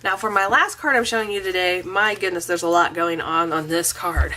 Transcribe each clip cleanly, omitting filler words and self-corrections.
Now for my last card I'm showing you today, my goodness, there's a lot going on this card.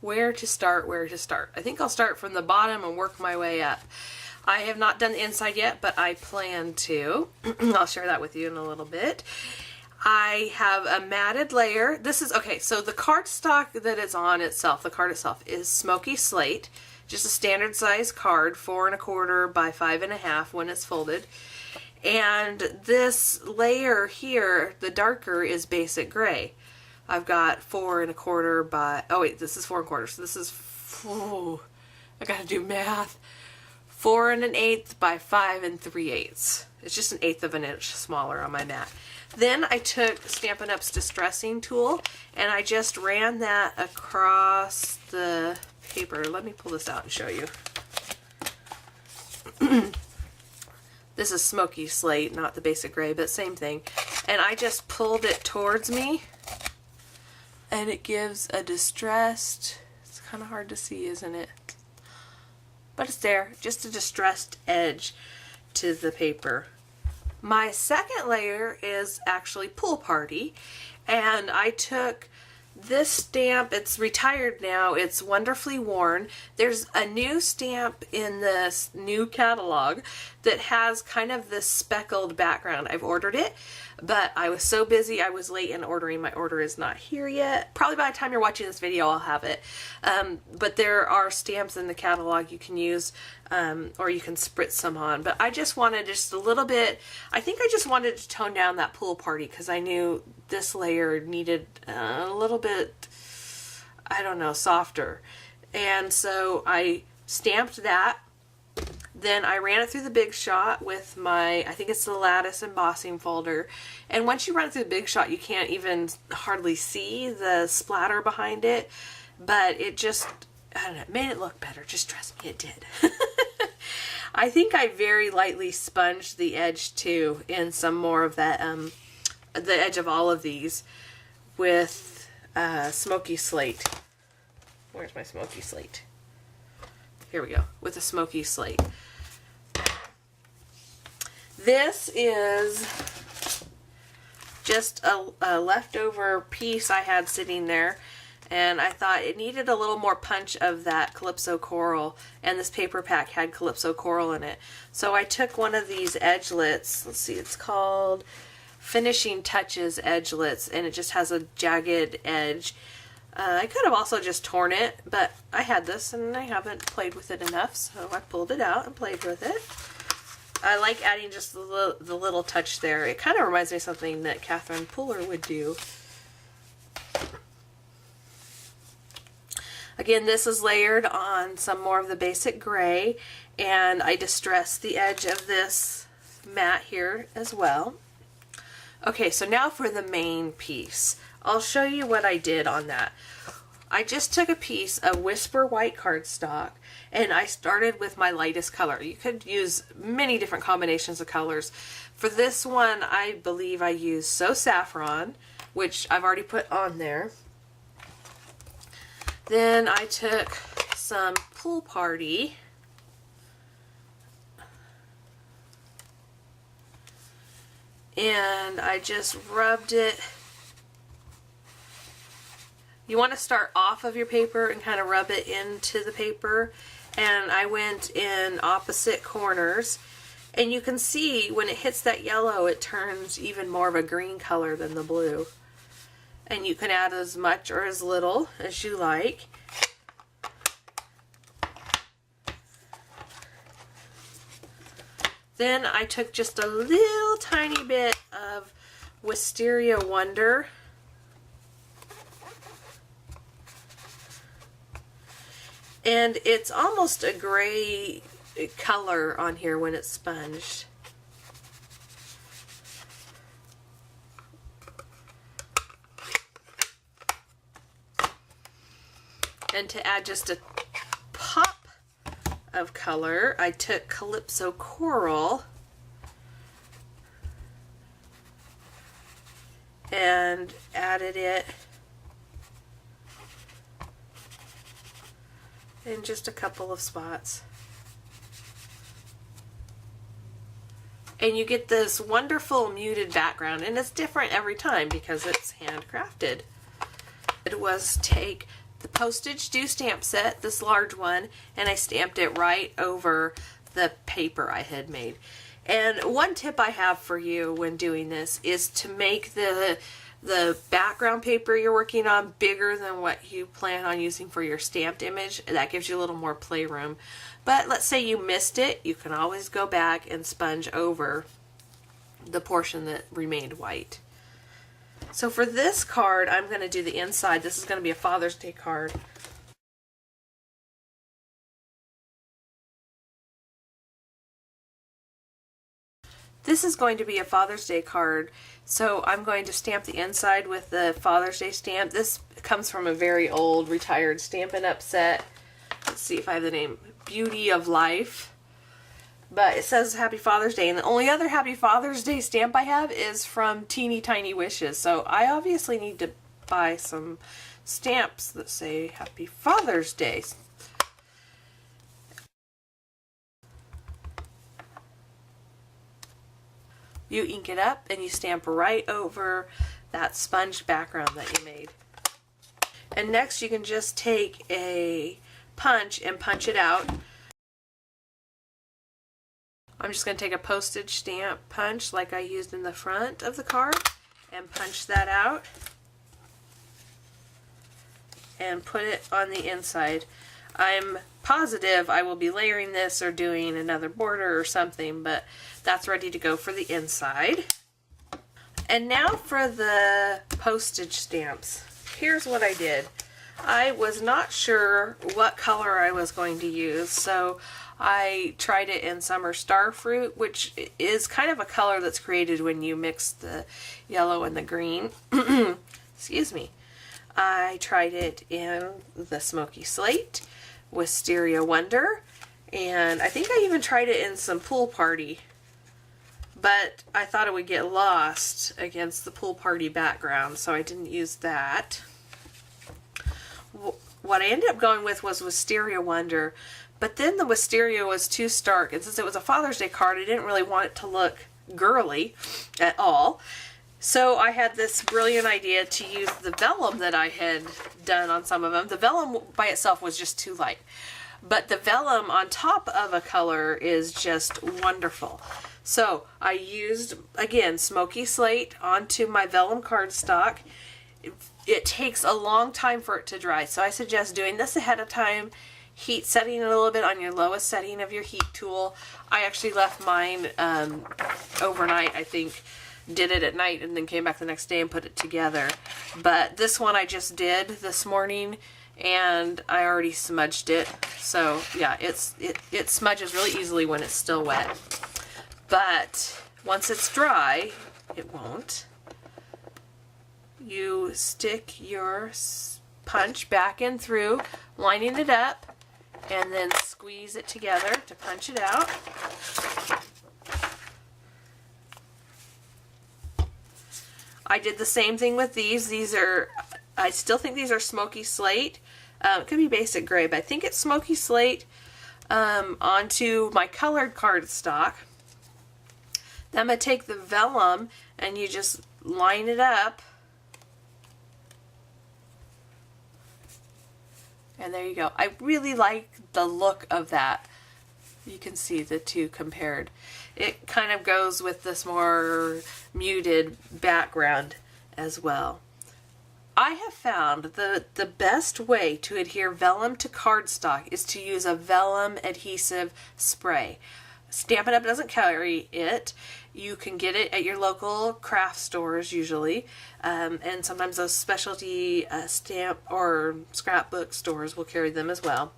Where to start, where to start. I think I'll start from the bottom and work my way up. I have not done the inside yet, but I plan to. I'll share that with you in a little bit. I have a matted layer. This is, okay, so the cardstock that it's on itself, the card itself, is Smoky Slate. Just a standard size card, 4 1/4 by 5 1/2 when it's folded. And this layer here, the darker, is Basic Gray. I've got 4 1/4 by, oh wait, this is 4 1/4, so this is, oh, I gotta do math. 4 1/8 by 5 3/8. It's just 1/8 of an inch smaller on my mat. Then I took Stampin' Up's Distressing tool and I just ran that across the paper. Let me pull this out and show you. This is Smoky Slate, not the Basic Gray, but same thing. And I just pulled it towards me and it gives a distressed, it's kind of hard to see, isn't it? But it's there, just a distressed edge to the paper. My second layer is actually Pool Party, and I took this stamp. It's retired now. It's Wonderfully Worn. There's a new stamp in this new catalog that has kind of this speckled background. I've ordered it, but I was so busy I was late in ordering. My order is not here yet. Probably by the time you're watching this video I'll have it. But there are stamps in the catalog you can use, or you can spritz some on. But I just wanted just a little bit, I think I just wanted to tone down that Pool Party because I knew this layer needed a little bit, I don't know, softer. And so I stamped that. Then I ran it through the Big Shot with my, I think it's the Lattice embossing folder. And once you run it through the Big Shot, you can't even hardly see the splatter behind it. But it just, I don't know, it made it look better. Just trust me, it did. I think I very lightly sponged the edge too in some more of that, the edge of all of these with Smoky Slate. Where's my Smoky Slate? Here we go, with a Smoky Slate. This is just a leftover piece I had sitting there, and I thought it needed a little more punch of that Calypso Coral, and this paper pack had Calypso Coral in it. So I took one of these edgelets, let's see, it's called Finishing Touches Edgelets, and it just has a jagged edge. I could have also just torn it, but I had this and I haven't played with it enough, so I pulled it out and played with it. I like adding just the little touch there. It kind of reminds me of something that Catherine Pooler would do. Again, this is layered on some more of the Basic Gray, and I distressed the edge of this mat here as well. Okay, so now for the main piece. I'll show you what I did on that. I just took a piece of Whisper White cardstock and I started with my lightest color. You could use many different combinations of colors. For this one, I believe I used So Saffron, which I've already put on there. Then I took some Pool Party. And I just rubbed it. You want to start off of your paper and kind of rub it into the paper. And I went in opposite corners. And you can see when it hits that yellow, it turns even more of a green color than the blue. And you can add as much or as little as you like. Then I took just a little tiny bit of Wisteria Wonder. And it's almost a gray color on here when it's sponged. And to add just a pop of color, I took Calypso Coral and added it in just a couple of spots. And you get this wonderful muted background, and it's different every time because it's handcrafted. It was take the postage due stamp set, this large one, and I stamped it right over the paper I had made. And one tip I have for you when doing this is to make the background paper you're working on bigger than what you plan on using for your stamped image. That gives you a little more playroom. But let's say you missed it, you can always go back and sponge over the portion that remained white. So for this card, I'm going to do the inside. This is going to be a Father's Day card. This is going to be a Father's Day card, so I'm going to stamp the inside with the Father's Day stamp. This comes from a very old retired Stampin' Up! Set. Let's see if I have the name. Beauty of Life. But it says Happy Father's Day, and the only other Happy Father's Day stamp I have is from Teeny Tiny Wishes, so I obviously need to buy some stamps that say Happy Father's Day. You ink it up and you stamp right over that sponge background that you made. And next you can just take a punch and punch it out. I'm just going to take a postage stamp punch like I used in the front of the card and punch that out and put it on the inside. I'm positive I will be layering this or doing another border or something, but that's ready to go for the inside. And now for the postage stamps. Here's what I did. I was not sure what color I was going to use, so I tried it in Summer Starfruit, which is kind of a color that's created when you mix the yellow and the green. Excuse me. I tried it in the Smoky Slate, Wisteria Wonder, and I think I even tried it in some Pool Party, but I thought it would get lost against the Pool Party background, so I didn't use that. What I ended up going with was Wisteria Wonder, but then the Wisteria was too stark, and since it was a Father's Day card, I didn't really want it to look girly at all. So I had this brilliant idea to use the vellum that I had done on some of them. The vellum by itself was just too light, but the vellum on top of a color is just wonderful. So I used, again, Smoky Slate onto my vellum cardstock. It takes a long time for it to dry, so I suggest doing this ahead of time, heat setting it a little bit on your lowest setting of your heat tool. I actually left mine overnight, I think. Did it at night and then came back the next day and put it together. But this one I just did this morning and I already smudged it. So yeah, it smudges really easily when it's still wet. But once it's dry, it won't. You stick your punch back in through, lining it up, and then squeeze it together to punch it out. I did the same thing with these. These are, I still think these are Smoky Slate. It could be Basic Gray, but I think it's Smoky Slate onto my colored cardstock. Then I'm going to take the vellum and you just line it up. And there you go. I really like the look of that. You can see the two compared. It kind of goes with this more muted background as well. I have found the best way to adhere vellum to cardstock is to use a vellum adhesive spray. Stampin' Up! Doesn't carry it. You can get it at your local craft stores usually, and sometimes those specialty stamp or scrapbook stores will carry them as well.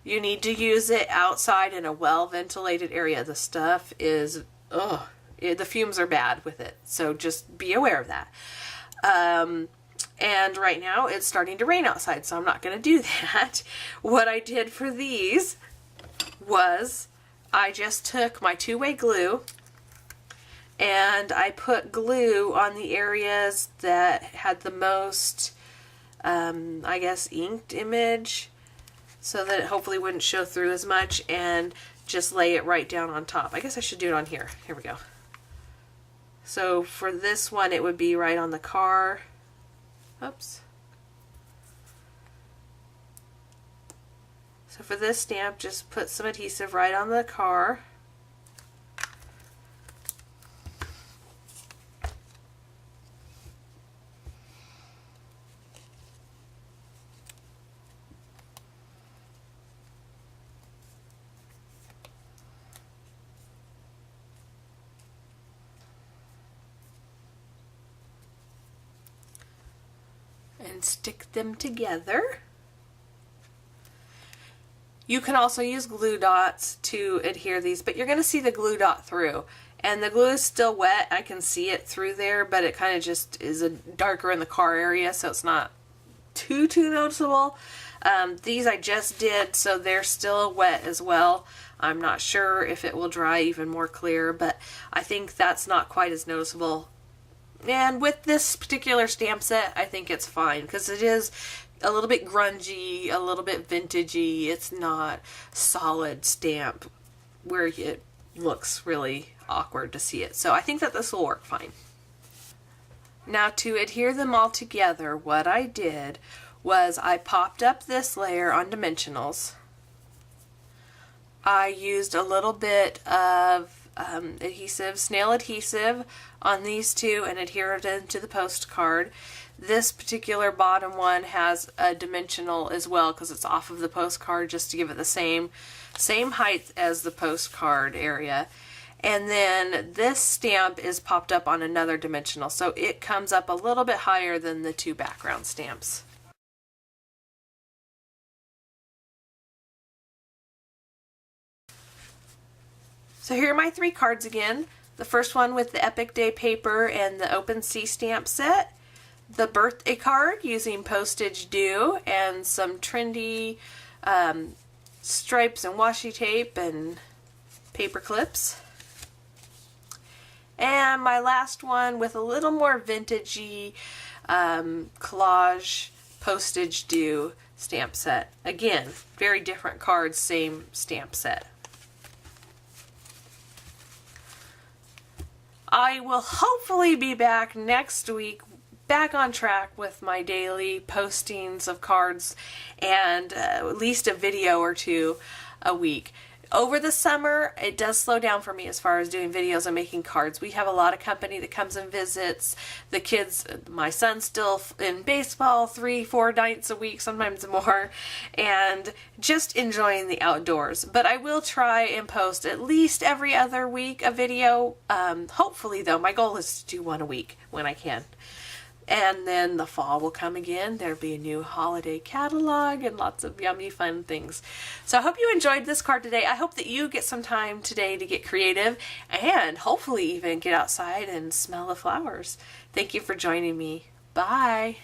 You need to use it outside in a well-ventilated area. The stuff is, the fumes are bad with it, so just be aware of that. And right now it's starting to rain outside, so I'm not going to do that. What I did for these was I just took my two-way glue and I put glue on the areas that had the most, I guess, inked image, so that it hopefully wouldn't show through as much, and just lay it right down on top. I guess I should do it on here. Here we go. So for this one, it would be right on the car. Oops. So for this stamp, just put some adhesive right on the car. And stick them together. You can also use glue dots to adhere these, but you're going to see the glue dot through. And the glue is still wet. I can see it through there, but it kind of just is darker in the car area, so it's not too noticeable. These I just did, so they're still wet as well. I'm not sure if it will dry even more clear, but I think that's not quite as noticeable. And with this particular stamp set, I think it's fine because it is a little bit grungy, a little bit vintagey. It's not solid stamp where it looks really awkward to see it. So I think that this will work fine. Now to adhere them all together, what I did was I popped up this layer on dimensionals. I used a little bit of adhesive, snail adhesive on these two and adhered them to the postcard. This particular bottom one has a dimensional as well because it's off of the postcard, just to give it the same height as the postcard area. And then this stamp is popped up on another dimensional, so it comes up a little bit higher than the two background stamps. So here are my 3 cards again. The first one with the Epic Day paper and the Open C stamp set. The birthday card using postage due and some trendy stripes and washi tape and paper clips. And my last one with a little more vintagey collage postage due stamp set. Again, very different cards, same stamp set. I will hopefully be back next week, back on track with my daily postings of cards and at least a video or 2 a week. Over the summer, it does slow down for me as far as doing videos and making cards. We have a lot of company that comes and visits. The kids, my son's still in baseball 3-4 nights a week, sometimes more, and just enjoying the outdoors. But I will try and post at least every other week a video. Hopefully, though, my goal is to do 1 a week when I can. And then the fall will come again. There'll be a new holiday catalog and lots of yummy fun things. So I hope you enjoyed this card today. I hope that you get some time today to get creative and hopefully even get outside and smell the flowers. Thank you for joining me. Bye.